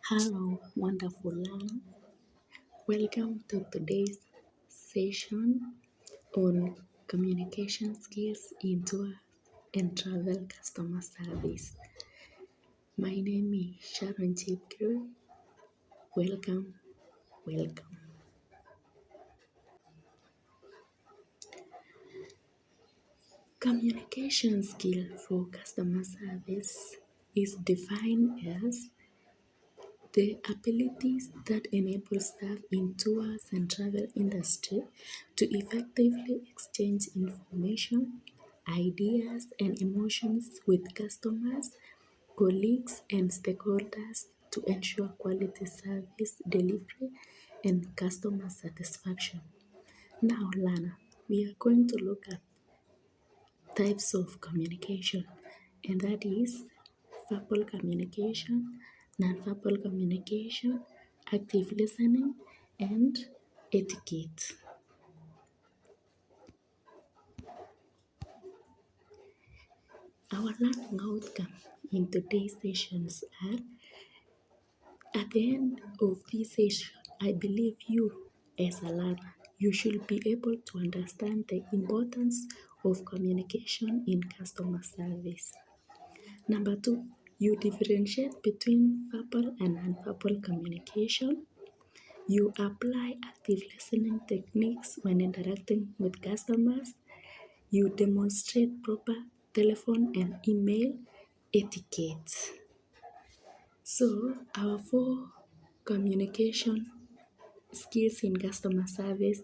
Hello, wonderful learner. Welcome to today's session on communication skills in tour and travel customer service. My name is Sharon Chipkirui. Welcome, welcome. Communication skill for customer service is defined as the abilities that enable staff in tours and travel industry to effectively exchange information, ideas, and emotions with customers, colleagues, and stakeholders to ensure quality service delivery and customer satisfaction. Now, Lana, we are going to look at types of communication, and that is verbal communication, non-verbal communication, active listening, and etiquette. Our learning outcome in today's sessions are at the end of this session, I believe you as a learner, you should be able to understand the importance of communication in customer service. Number two, you differentiate between verbal and nonverbal communication. You apply active listening techniques when interacting with customers. You demonstrate proper telephone and email etiquette. So, our four communication skills in customer service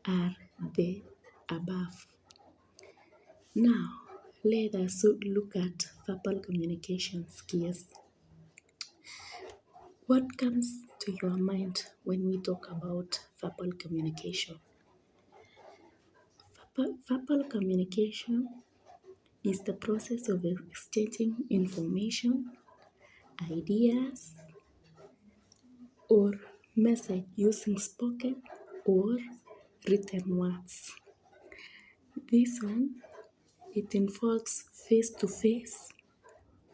are the above. Now, let us look at verbal communication skills. What comes to your mind when we talk about verbal communication? Verbal communication is the process of exchanging information, ideas, or message using spoken or written words. This one, it involves face-to-face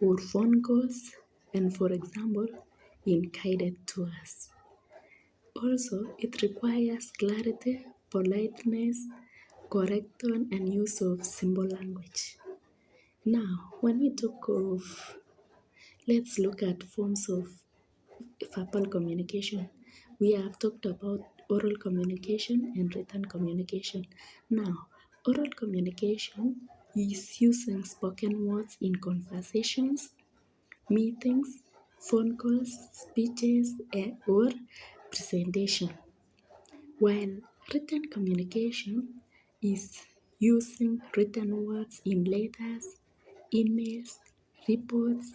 or phone calls, and for example, in guided tours. Also, it requires clarity, politeness, correct tone, and use of symbol language. Now, when we talk of, let's look at forms of verbal communication. We have talked about oral communication and written communication. Now, oral communication is using spoken words in conversations, meetings, phone calls, speeches, or presentation. While written communication is using written words in letters, emails, reports,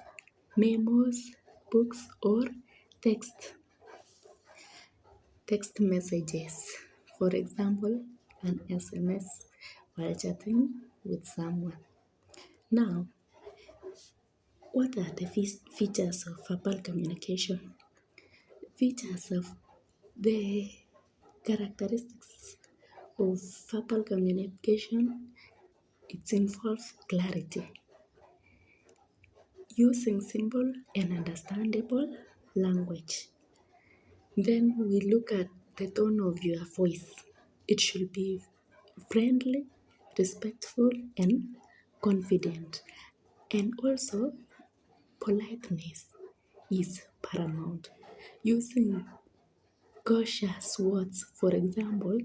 memos, books, or text messages. For example, an SMS while chatting with someone. Now, what are the features of verbal communication? Features of the characteristics of verbal communication, it involves clarity, using simple and understandable language. Then we look at the tone of your voice. It should be friendly, respectful, and confident. And also, politeness is paramount. Using cautious words, for example,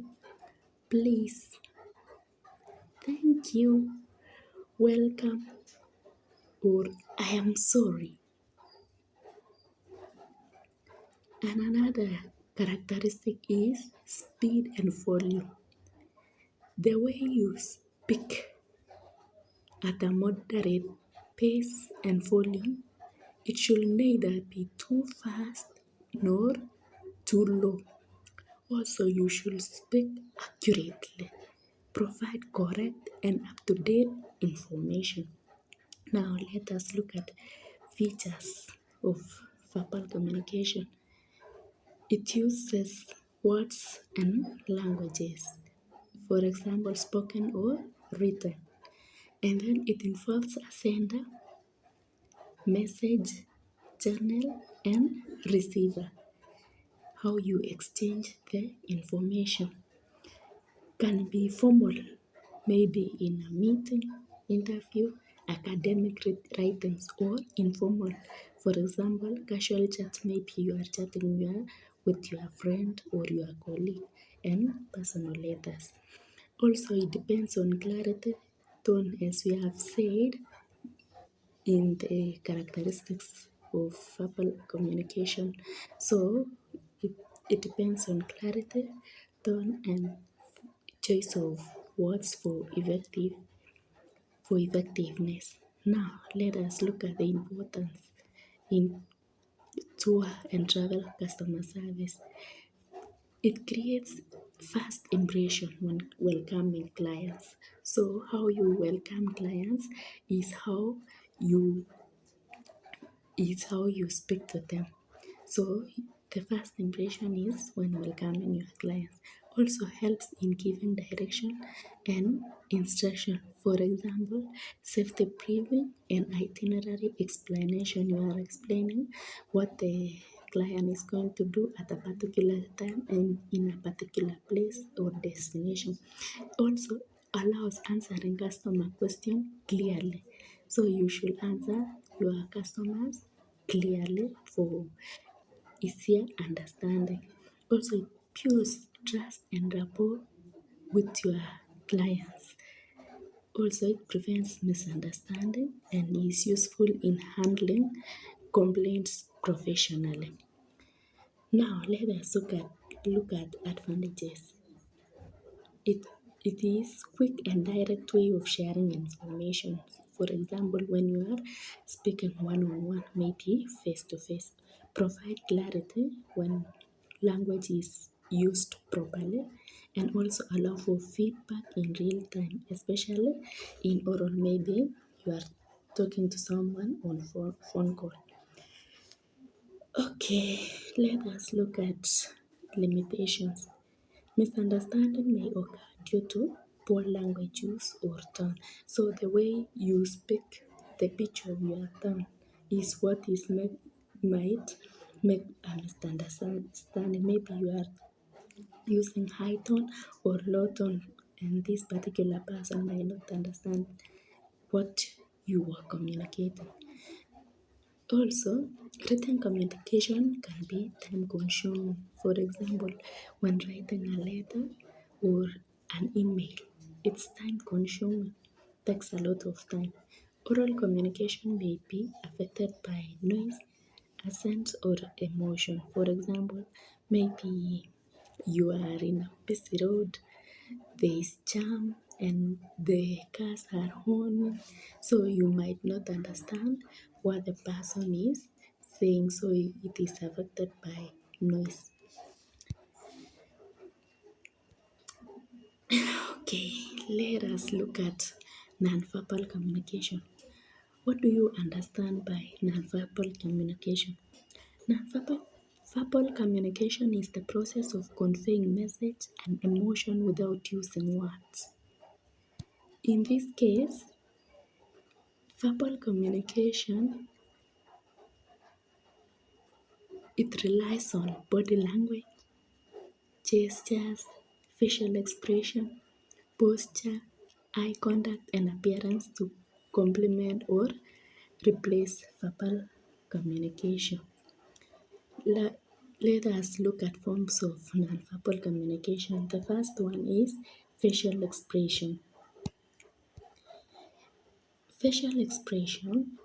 please, thank you, welcome, or I am sorry. And another characteristic is speed and volume. The way you speak at a moderate pace and volume, it should neither be too fast nor too low. Also, you should speak accurately, provide correct and up-to-date information. Now, let us look at features of verbal communication. It uses words and languages, for example, spoken or written. And then it involves a sender, message, channel, and receiver. How you exchange the information can be formal, maybe in a meeting, interview, academic writings, or informal. For example, casual chat, maybe you are chatting with your friend or your colleague, and personal letters. Also, it depends on clarity, tone, as we have said, in the characteristics of verbal communication. So, it, it depends on clarity, tone, and choice of words for effectiveness. Now, let us look at the importance in tour and travel customer service. It creates fast impression when welcoming clients. So, how you welcome clients is you how you speak to them. So the first impression is when welcoming your clients. Also helps in giving direction and instruction. For example, safety briefing and itinerary explanation. You are explaining what the client is going to do at a particular time and in a particular place or destination. Also allows answering customer question clearly. So you should answer your customers clearly for easier understanding. Also, it builds trust and rapport with your clients. Also, it prevents misunderstanding and is useful in handling complaints professionally. Now, let us look at advantages. It, it is quick and direct way of sharing information. For example, when you are speaking one-on-one, maybe face-to-face, provide clarity when language is used properly and also allow for feedback in real time, especially in oral. Maybe you are talking to someone on phone call. Okay, let us look at limitations. Misunderstanding may occur due to poor language use or tone. So the way you speak, the pitch of your tone is what might make a misunderstanding. Maybe you are using high tone or low tone, and this particular person might not understand what you are communicating. Also, written communication can be time consuming. For example, when writing a letter or an email, it's time consuming, takes a lot of time. Oral communication may be affected by noise, accent, or emotion. For example, maybe you are in a busy road, there is jam and the cars are on, so you might not understand what the person is saying, so it is affected by noise. Okay, let us look at nonverbal communication. What do you understand by nonverbal communication? Nonverbal communication is the process of conveying message and emotion without using words. In this case, verbal communication, it relies on body language, gestures, facial expression, posture, eye contact, and appearance to complement or replace verbal communication. Let us look at forms of nonverbal communication. The first one is facial expression. Facial expression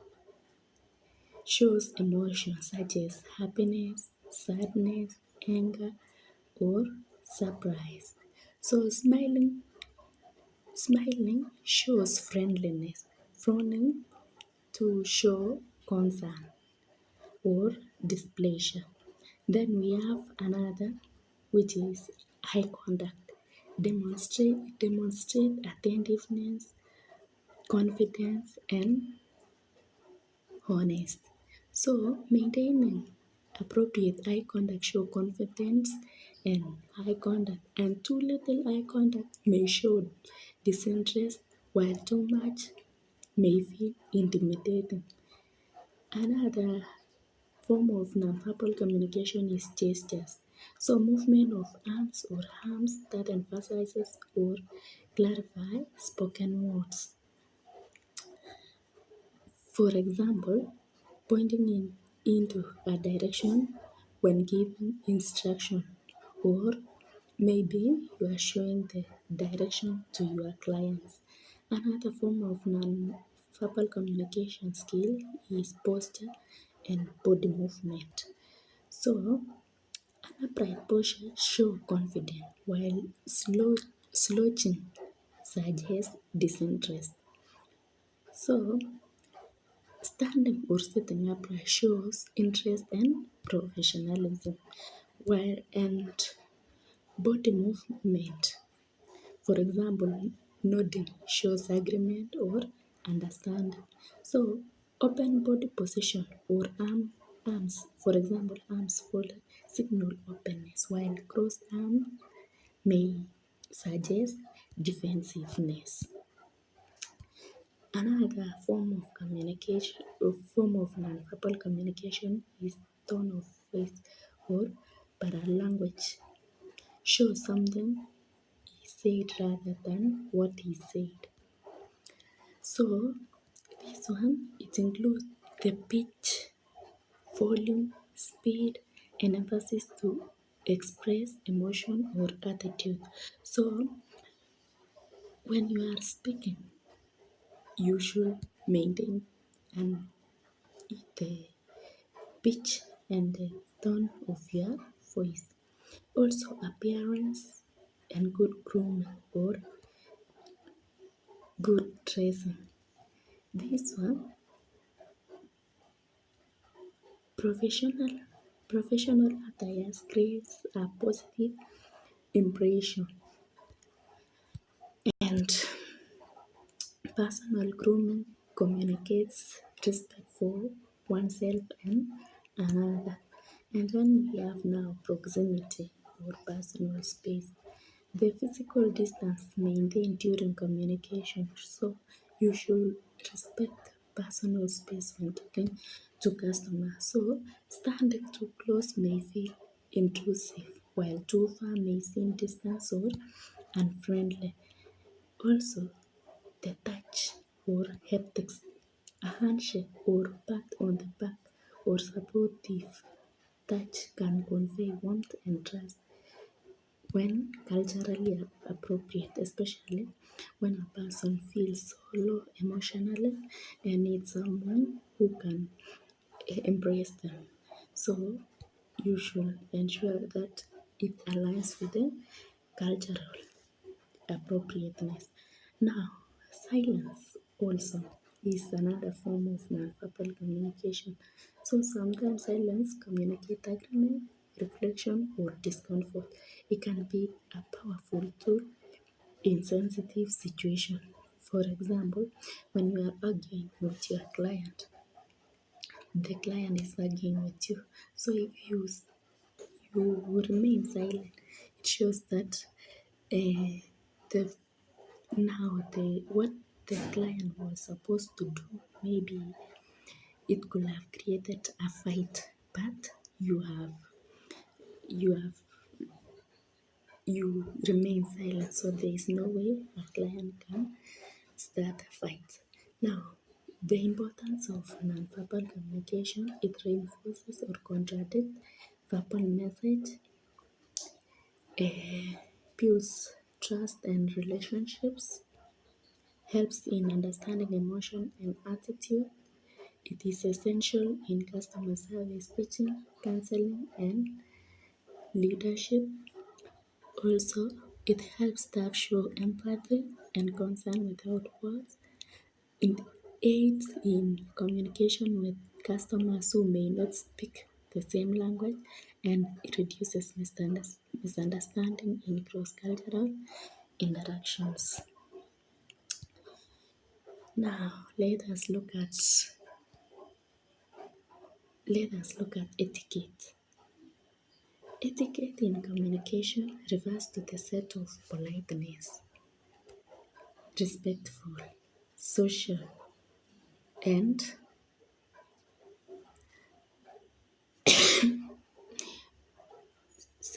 shows emotions such as happiness, sadness, anger, or surprise. So smiling shows friendliness, frowning to show concern or displeasure. Then we have another which is eye contact. Demonstrate attentiveness, confidence, and honest. So maintaining appropriate eye contact show confidence and eye contact, and too little eye contact may show disinterest, while too much may feel intimidating. Another form of nonverbal communication is gestures. So movement of arms or arms that emphasizes or clarify spoken words. For example, pointing into a direction when giving instruction, or maybe you are showing the direction to your clients. Another form of non-verbal communication skill is posture and body movement. So, an upright posture shows confidence, while slouching suggests disinterest. So, standing or sitting upright shows interest and professionalism, while and body movement, for example, nodding shows agreement or understanding. So, open body position or arms, for example, arms folded signal openness, while crossed arms may suggest defensiveness. Another form of communication, a form of nonverbal communication is tone of voice or paralanguage. Show something he said rather than what he said. So this one it includes the pitch, volume, speed, and emphasis to express emotion or attitude. So when you are speaking, you should maintain and the pitch and the tone of your voice. Also, appearance and good grooming or good dressing. This one, professional professional attire creates a positive impression, and personal grooming communicates respect for oneself and another. And then we have now proximity or personal space. The physical distance maintained during communication. So you should respect personal space when talking to customers. So standing too close may feel intrusive, while too far may seem distant or unfriendly. Also, the touch or haptics, a handshake or pat on the back or supportive touch can convey warmth and trust when culturally appropriate, especially when a person feels so low emotionally and needs someone who can embrace them. So you should ensure that it aligns with the cultural appropriateness. Now, silence also is another form of nonverbal communication. So sometimes silence communicate agreement, reflection, or discomfort. It can be a powerful tool in sensitive situation. For example, when you are arguing with your client, the client is arguing with you. So if you remain silent, it shows that the now the what the client was supposed to do, maybe it could have created a fight, but you have you remain silent, so there is no way a client can start a fight. Now, the importance of nonverbal communication, it reinforces or contradicts verbal message, builds trust and relationships, helps in understanding emotion and attitude. It is essential in customer service, teaching, counseling, and leadership. Also, it helps staff show empathy and concern without words. It aids in communication with customers who may not speak the same language, and it reduces misunderstanding in cross-cultural interactions. Now, let us look at etiquette. Etiquette in communication refers to the set of politeness, respectful, social, and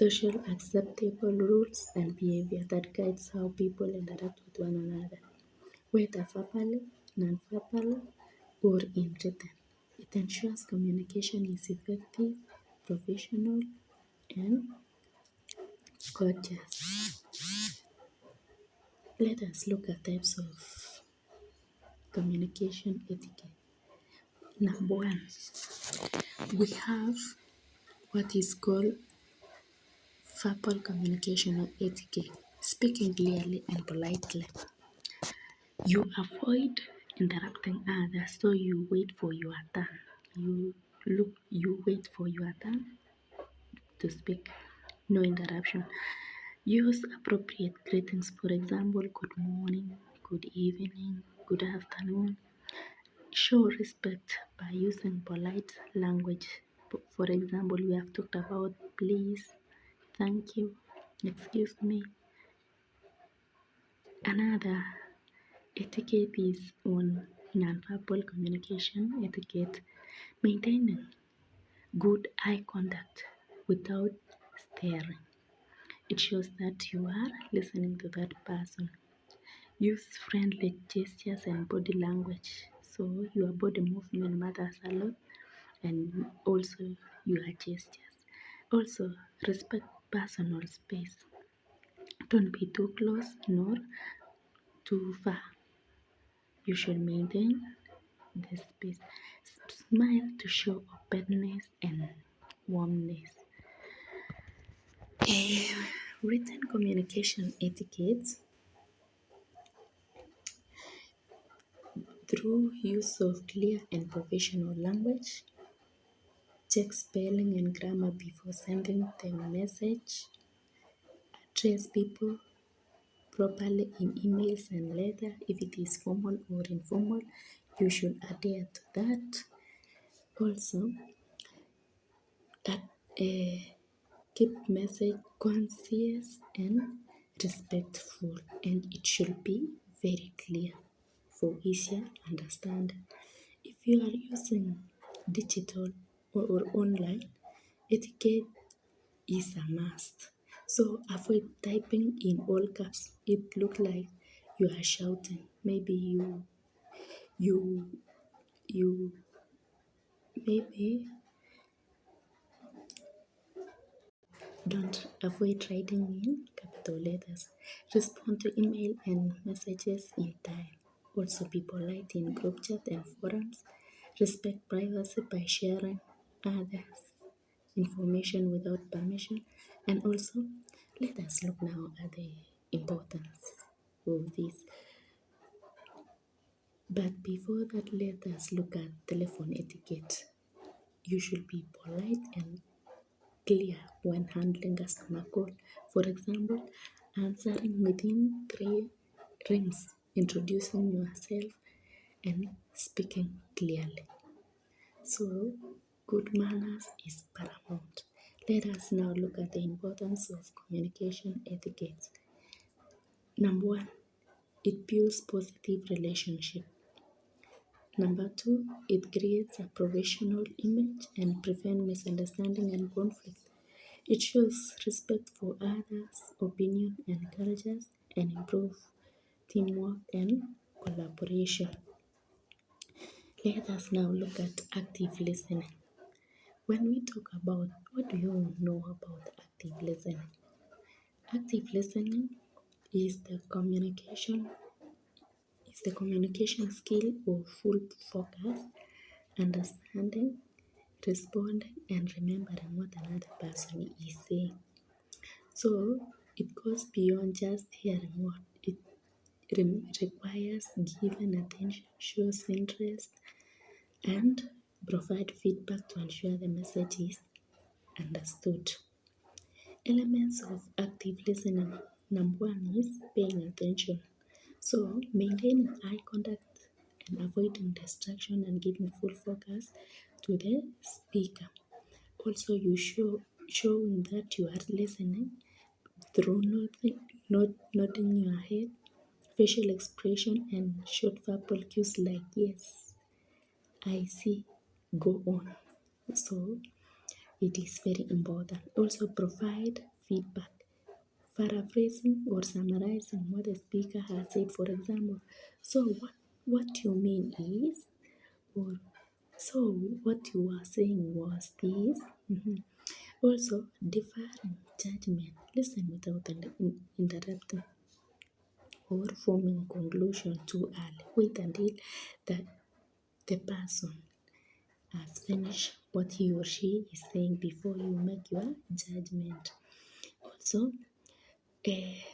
social acceptable rules and behavior that guides how people interact with one another, whether verbally, non-verbally, or in written. It ensures communication is effective, professional, and courteous. Let us look at types of communication etiquette. Number one, we have what is called verbal communication or etiquette, speaking clearly and politely. You avoid interrupting others, so you wait for your turn. You wait for your turn to speak. No interruption. Use appropriate greetings, for example, good morning, good evening, good afternoon. Show respect by using polite language. For example, we have talked about please, thank you, excuse me. Another etiquette is on nonverbal communication etiquette, maintaining good eye contact without staring. It shows that you are listening to that person. Use friendly gestures and body language. So your body movement matters a lot, and also your gestures. Also, respect personal space. Don't be too close nor too far. You should maintain the space. Smile to show openness and warmness. Written communication etiquette through use of clear and professional language. Check spelling and grammar before sending the message. Address people properly in emails and letters. If it is formal or informal, you should adhere to that. Also, that keep message conscious and respectful, and it should be very clear for easier understanding. If you are using digital or online, etiquette is a must. So avoid typing in all caps. It look like you are shouting. Maybe you you maybe don't avoid writing in capital letters. Respond to email and messages in time. Also be polite in group chat and forums. Respect privacy by sharing others' information without permission. And also, let us look now at the importance of this. But before that, let us look at telephone etiquette. You should be polite and clear when handling customer call. For example, answering within 3 rings, introducing yourself, and speaking clearly. So, good manners is paramount. Let us now look at the importance of communication etiquette. Number one, it builds positive relationship. Number two, it creates a professional image and prevents misunderstanding and conflict. It shows respect for others' opinion and cultures and improve teamwork and collaboration. Let us now look at active listening. When we talk about what do you know about active listening? Active listening is the communication skill of full focus, understanding, responding, and remembering what another person is saying. So it goes beyond just hearing what it requires given attention, shows interest, and provide feedback to ensure the message is understood. Elements of active listening. Number one is paying attention. So maintaining eye contact and avoiding distraction and giving full focus to the speaker. Also, you showing that you are listening through nodding your head, facial expression, and short verbal cues like yes, I see, go on. So it is very important. Also provide feedback, paraphrasing or summarizing what the speaker has said. For example, so what you mean is, or so what you are saying was this. Also, deferring judgment, listen without interrupting or forming conclusion too early. Wait until the, the person has finished what he or she is saying before you make your judgment. Also,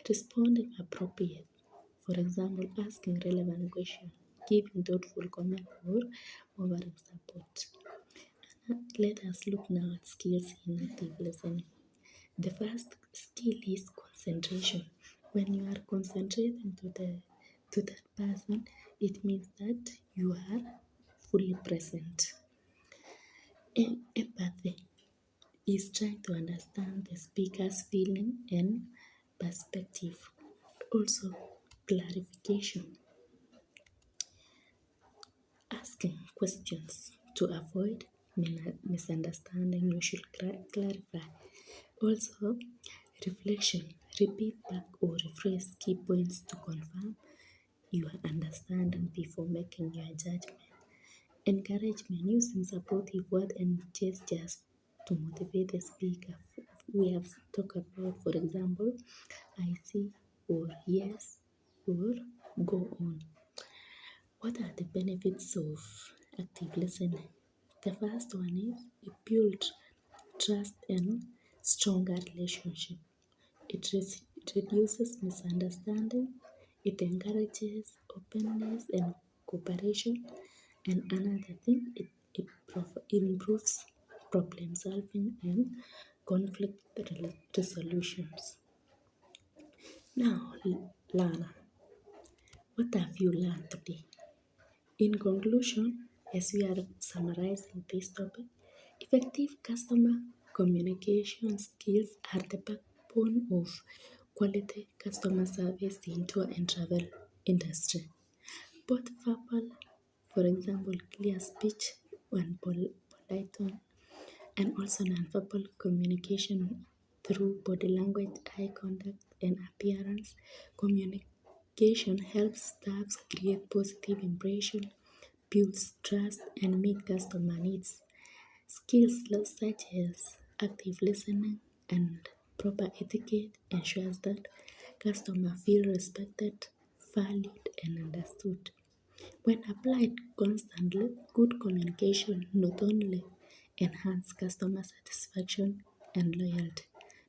responding appropriate. For example, asking relevant questions, giving thoughtful comment or offering support. Let us look now at skills in active listening. The first skill is concentration. When you are concentrating to that person, it means that you are fully present. Empathy is trying to understand the speaker's feeling and perspective. Also, clarification, asking questions to avoid misunderstanding. You should clarify. Also, reflection, repeat back or rephrase key points to confirm your understanding before making your judgment. Encouragement, using supportive words and gestures to motivate the speaker. We have talked about, for example, I see, or yes, or go on. What are the benefits of active listening? The first one is it builds trust and stronger relationship. It reduces misunderstanding. It encourages openness and cooperation. And another thing, it improves problem solving and conflict resolutions. Now, Lana, what have you learned today? In conclusion, as we are summarizing this topic, effective customer communication skills are the backbone of quality customer service in tour and travel industry. Both verbal, for example, clear speech and polite tone, and also nonverbal communication through body language, eye contact, and appearance. Communication helps staff create positive impression, builds trust, and meet customer needs. Skills such as active listening and proper etiquette ensures that customers feel respected, valued, and understood. When applied constantly, good communication not only enhance customer satisfaction and loyalty,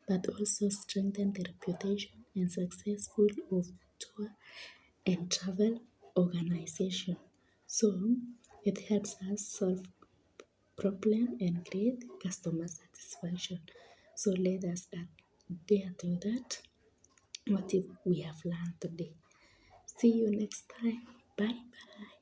but also strengthen the reputation and successful of tour and travel organization. So it helps us solve problem and create customer satisfaction. So let us adhere to that. What if we have learned today? See you next time. Bye bye.